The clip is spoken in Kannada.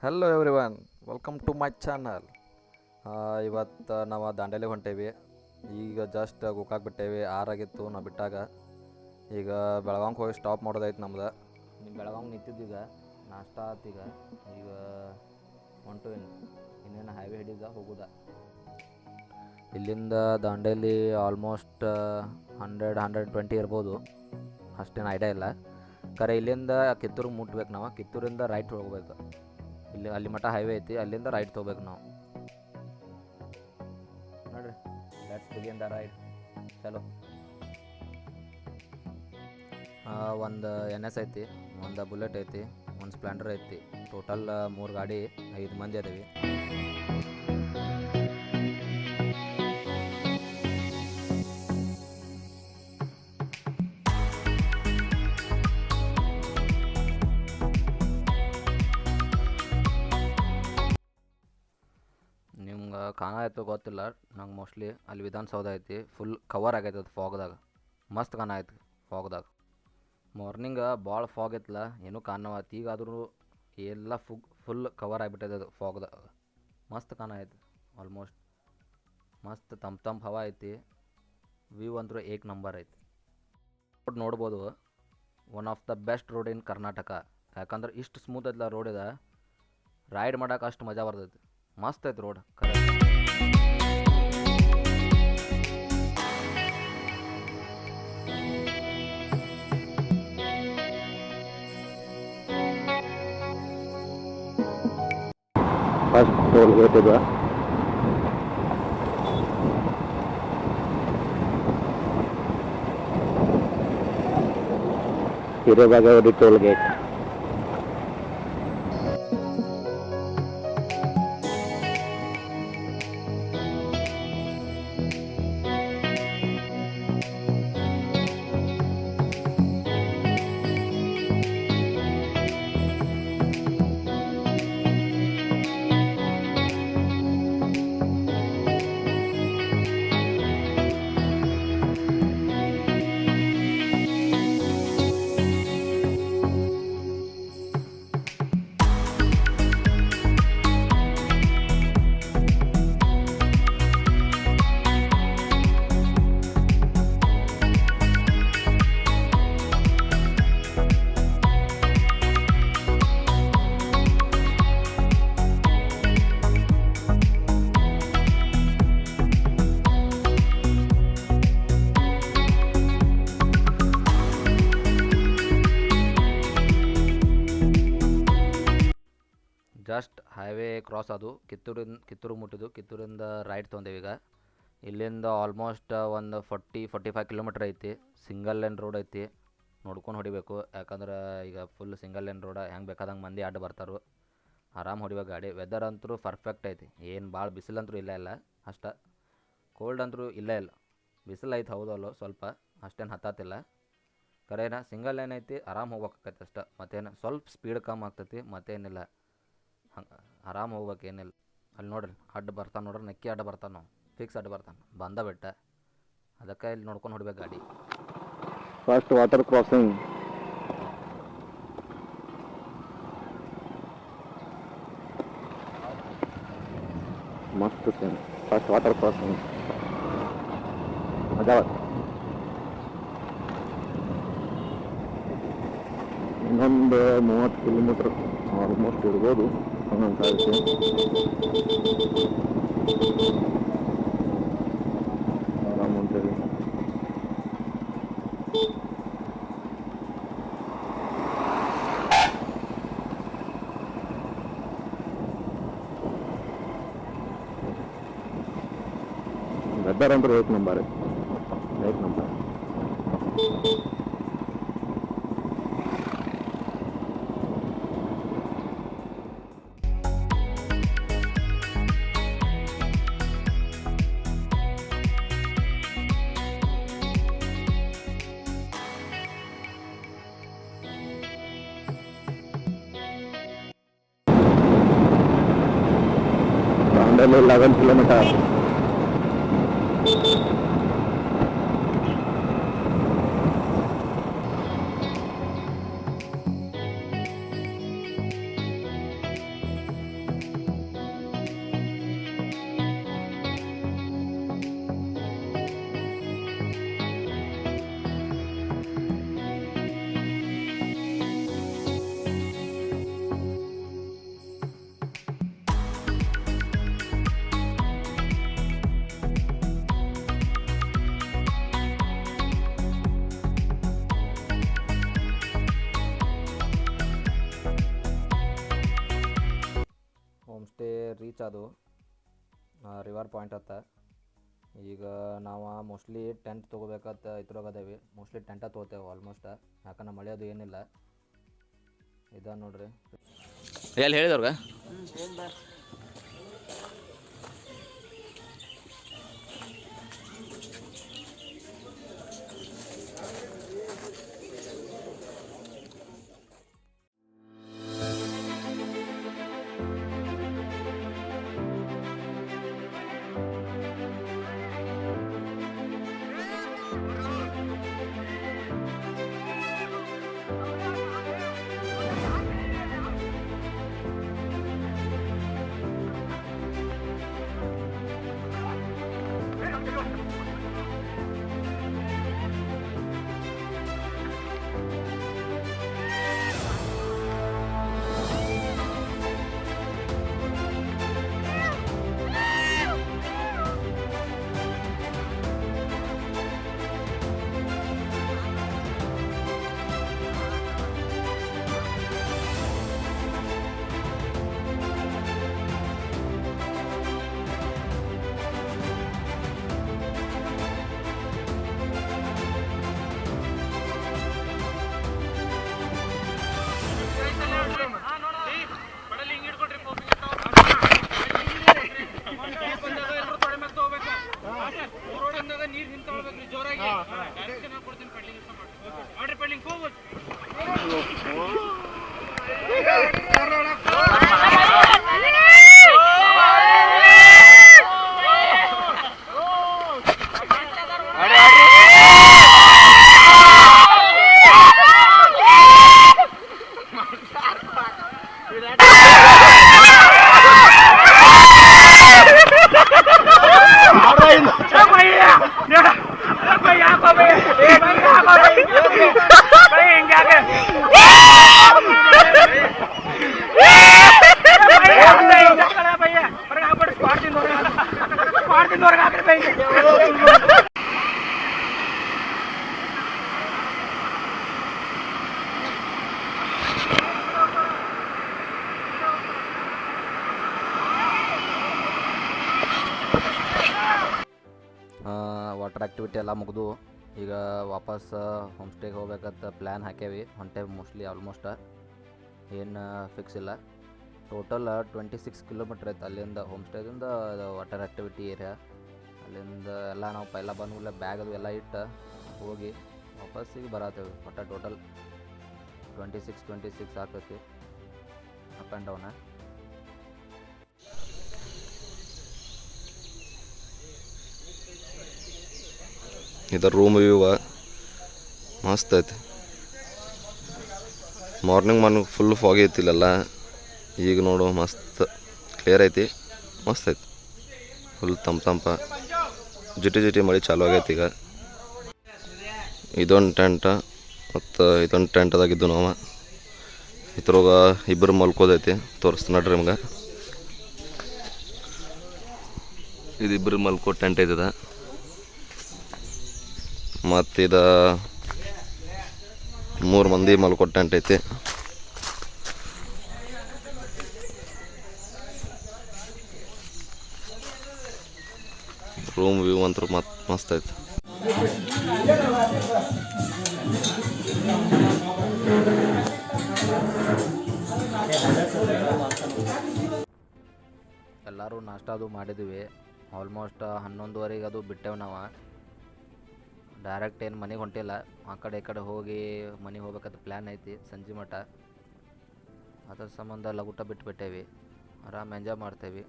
Hello everyone, welcome to my channel. ಇವತ್ತು ನಾವು ದಾಂಡೇಲಿ ಹೊಂಟೇವಿ. ಈಗ ಜಸ್ಟ್ ಗೋಕಾಕ್ ಬಿಟ್ಟೇವಿ. ಆರಾಗಿತ್ತು ನಾವು ಬಿಟ್ಟಾಗ. ಈಗ ಬೆಳಗಾಂಗೆ ಹೋಗಿ ಸ್ಟಾಪ್ ಮಾಡೋದೈತೆ ನಮ್ದು. ನೀವು ಬೆಳಗಾಂಗೆ ನಿಂತಿದ್ದೀಗ ನಾಷ್ಟ ಆತೀಗ. ಈಗ ಹೊಂಟು ಇನ್ನೇನು ಹೈವೇ ಹಿಡಿದ ಹೋಗೋದ. ಇಲ್ಲಿಂದ ದಾಂಡೇಲಿ ಆಲ್ಮೋಸ್ಟ್ 100-120 ಇರ್ಬೋದು, ಅಷ್ಟೇನು ಐಡಿಯಾ ಇಲ್ಲ. ಕರೆ ಇಲ್ಲಿಂದ ಕಿತ್ತೂರಿಗೆ ಮುಟ್ಬೇಕು. ನಾವು ಕಿತ್ತೂರಿಂದ ರೈಟ್ ಹೋಗ್ಬೇಕು. ಇಲ್ಲಿ ಅಲ್ಲಿ ಮಟ್ಟ ಹೈವೇ ಐತಿ, ಅಲ್ಲಿಂದ ರೈಟ್ ತೊಗೋಬೇಕು ನಾವು. ನೋಡ್ರಿ, ಲೆಟ್ಸ್ ಬಿಗಿನ್ ದ ರೈಡ್. ಚಲೋ. ಒಂದು NS ಐತಿ, ಒಂದು ಬುಲೆಟ್ ಐತಿ, ಒಂದು ಸ್ಪ್ಲೆಂಡರ್ ಐತಿ. ಟೋಟಲ್ 3 ಗಾಡಿ, 5 ಮಂದಿ ಅದೇವಿ. ನಿಮ್ಗೆ ಕಾಣಾಯ್ತು ಗೊತ್ತಿಲ್ಲ, ನಂಗೆ ಮೋಸ್ಟ್ಲಿ ಅಲ್ಲಿ ವಿಧಾನಸೌಧ ಐತಿ. ಫುಲ್ ಕವರ್ ಆಗೈತೆ ಅದು ಫಾಗ್ದಾಗ. ಮಸ್ತ್ ಕಾಣಾಯ್ತು ಫಾಗ್ದಾಗ. ಮಾರ್ನಿಂಗ ಭಾಳ ಫಾಗ್ ಐತಲ್ಲ, ಏನೂ ಕಾಣವತ್ತು. ಈಗಾದ್ರೂ ಎಲ್ಲ ಫುಲ್ ಕವರ್ ಆಗಿಬಿಟ್ಟೈತೆ ಅದು ಫಾಗ್ದಾಗ. ಮಸ್ತ್ ಕಾಣಾಯ್ತು. ಆಲ್ಮೋಸ್ಟ್ ಮಸ್ತ್ ತಂಪು ಹವಾ ಐತಿ. ವ್ಯೂ ಅಂತೂ ಏಕ್ ನಂಬರ್ ಐತಿ. ರೋಡ್ ನೋಡ್ಬೋದು, one of the best road in Karnataka. ಯಾಕಂದ್ರೆ ಇಷ್ಟು ಸ್ಮೂತ್ ಐತಲ್ಲ ರೋಡ್ ಇದೆ, ರೈಡ್ ಮಾಡೋಕೆ ಅಷ್ಟು ಮಜಾ ಬರ್ತೈತಿ. ಮಸ್ತ್ ಐತೆ ರೋಡ್. ಫಸ್ಟ್ ಟೋಲ್ ಗೇಟ್ ಇದೆ. Hirebagewadi toll gate. Just highway cross ಅದು. ಕಿತ್ತೂರು ಮುಟ್ಟಿದ್ದು. ಕಿತ್ತೂರಿಂದ ರೈಟ್ ತೊಗೊಂಡೇವೀಗ. ಇಲ್ಲಿಂದ ಆಲ್ಮೋಸ್ಟ್ ಒಂದು 40-45 ಕಿಲೋಮೀಟ್ರ್ ಐತಿ. ಸಿಂಗಲ್ ಲೈನ್ ರೋಡ್ ಐತಿ, ನೋಡ್ಕೊಂಡು ಹೊಡಿಬೇಕು. ಯಾಕಂದ್ರೆ ಈಗ ಫುಲ್ ಸಿಂಗಲ್ ಲೈನ್ ರೋಡ, ಹೆಂಗೆ ಬೇಕಾದಂಗೆ ಮಂದಿ ಅಡ್ಡ ಬರ್ತಾರೋ. ಆರಾಮ್ ಹೊಡಿಬೇಕು ಗಾಡಿ. ವೆದರ್ ಅಂತೂ ಪರ್ಫೆಕ್ಟ್ ಐತಿ. ಏನು ಭಾಳ ಬಿಸಿಲಂತೂ ಇಲ್ಲ ಅಷ್ಟು. ಕೋಲ್ಡ್ ಅಂತೂ ಇಲ್ಲ. ಬಿಸಿಲು ಐತೆ ಹೌದಲ್ಲೋ ಸ್ವಲ್ಪ, ಅಷ್ಟೇನು ಹತ್ತಾತಿಲ್ಲ. ಕರೇನ ಸಿಂಗಲ್ ಲೈನ್ ಐತಿ, ಆರಾಮ್ ಹೋಗ್ಬೇಕಾಕೈತಿ ಅಷ್ಟೆ. ಮತ್ತೇನು ಸ್ವಲ್ಪ ಸ್ಪೀಡ್ ಕಮ್ಮಿ ಆಗ್ತೈತಿ, ಮತ್ತೇನಿಲ್ಲ. ಹಂಗೆ ಆರಾಮ್ ಹೋಗ್ಬೇಕು, ಏನಿಲ್ಲ. ಅಲ್ಲಿ ನೋಡ್ರಿ ಅಡ್ಡ ಬರ್ತಾನೆ, ನೋಡ್ರಿ ನಕ್ಕಿ ಅಡ್ಡ ಬರ್ತಾನೆ. ನಾವು ಫಿಕ್ಸ್ ಅಡ್ಡ ಬರ್ತಾನೆ, ಬಂದ ಬಿಟ್ಟ. ಅದಕ್ಕೆ ಇಲ್ಲಿ ನೋಡ್ಕೊಂಡು ಹೊಡ್ಬೇಕು ಗಾಡಿ. First water crossing. ಮಸ್ತ್ ಸೀನ್. ಫಸ್ಟ್ ವಾಟರ್ ಕ್ರಾಸಿಂಗ್ ಮಜಾ. ಇನ್ನೊಂದು 30 ಕಿಲೋಮೀಟ್ರ್ ಆಲ್ಮೋಸ್ಟ್ ಇರ್ಬೋದು ಒಂದೊಂದು ಆರಾಮ್ ಅಂತೇಳಿ. ವೆದರ್ ಅಂದ್ರೆ ಏಕ್ number. Dandeli 11 kilometre. Stay reach ಅದು ರಿವರ್ ಪಾಯಿಂಟ್ ಹತ್ತ. ಈಗ ನಾವು ಮೋಸ್ಟ್ಲಿ ಟೆಂಟ್ ತೊಗೋಬೇಕಂತ ಇದ್ರಾಗದೇವಿ. ಮೋಸ್ಟ್ಲಿ ಟೆಂಟ ತೊಗೋತೇವೆ ಆಲ್ಮೋಸ್ಟ್, ಯಾಕಂದ್ರೆ ಮಳೆ ಅದು ಏನಿಲ್ಲ. ಇದ ನೋಡ್ರಿ ಎಲ್ಲಿ ಹೇಳಿದವ್ರಿಗೆ. ವಾಟರ್ ಆ್ಯಕ್ಟಿವಿಟಿ ಎಲ್ಲ ಮುಗಿದು ಈಗ ವಾಪಸ್ ಹೋಮ್ ಸ್ಟೇಗೆ ಹೋಗ್ಬೇಕಂತ ಪ್ಲ್ಯಾನ್ ಹಾಕೇವಿ. ಹೊಂಟೇವಿ ಮೋಸ್ಟ್ಲಿ ಆಲ್ಮೋಸ್ಟ್, ಏನು ಫಿಕ್ಸ್ ಇಲ್ಲ. ಟೋಟಲ್ 26 ಕಿಲೋಮೀಟ್ರ್ ಐತೆ ಅಲ್ಲಿಂದ ಹೋಮ್ ಸ್ಟೇದಿಂದ ವಾಟರ್ ಆ್ಯಕ್ಟಿವಿಟಿ ಏರಿಯಾ. ಅಲ್ಲಿಂದ ಎಲ್ಲ ನಾವು ಪೈಲ ಬಂದ್ಮೇಲೆ ಬ್ಯಾಗ್ ಅದು ಎಲ್ಲ ಇಟ್ಟು ಹೋಗಿ ವಾಪಸ್ಸಿಗೆ ಬರತ್ತೇವೆ. ಒಟ್ಟು ಟೋಟಲ್ 26 ಆಗ್ತೈತಿ ಅಪ್ ಆ್ಯಂಡ್ ಡೌನ. ಇದು ರೂಮ್ ವ್ಯೂವ ಮಸ್ತ್ ಐತಿ. ಮಾರ್ನಿಂಗ್ ಫುಲ್ ಫಾಗಿ ಐತಿಲ್ಲ, ಈಗ ನೋಡು ಮಸ್ತ್ ಕ್ಲಿಯರ್ ಐತಿ, ಮಸ್ತ್ ಐತಿ. ಫುಲ್ ತಂಪ ಜಿಟಿ ಮಳೆ ಚಾಲು ಆಗೈತಿ. ಈಗ ಇದೊಂದು ಟೆಂಟ ಮತ್ತು ಇದೊಂದು ಟೆಂಟದಾಗಿದ್ದು ನಾವು ಇದ್ರೊಳಗೆ ಇಬ್ಬರು ಮಲ್ಕೋದೈತಿ. ತೋರಿಸ್ತು ನೋಡ್ರಿ ನಿಮ್ಗೆ. ಇದು ಇಬ್ಬರು ಮಲ್ಕೋ ಟೆಂಟ್ ಐತದ. ಮತ್ತು 3 ಮಂದಿ ಮಲ್ಕೋ ಟೆಂಟ್ ಐತಿ. ರೂಮ್ ವ್ಯೂ ಅಂತೂ ಮಸ್ತ್ ಐತಿ. ಎಲ್ಲರೂ ನಾಷ್ಟ ಅದು ಮಾಡಿದ್ವಿ. ಆಲ್ಮೋಸ್ಟ್ 11:30 ಅದು ಬಿಟ್ಟೆವು ನಾವು. ಡೈರೆಕ್ಟ್ ಏನು ಮನೆಗೆ ಹೊಂಟಿಲ್ಲ, ಆ ಕಡೆ ಈ ಕಡೆ ಹೋಗಿ ಮನೆಗೆ ಹೋಗ್ಬೇಕಂತ ಪ್ಲ್ಯಾನ್ ಐತಿ ಸಂಜೆ ಮಠ. ಅದ್ರ ಸಂಬಂಧ ಲಗುಟ ಬಿಟ್ಟುಬಿಟ್ಟೇವಿ. ಆರಾಮ್ ಎಂಜಾಯ್ ಮಾಡ್ತೇವೆ.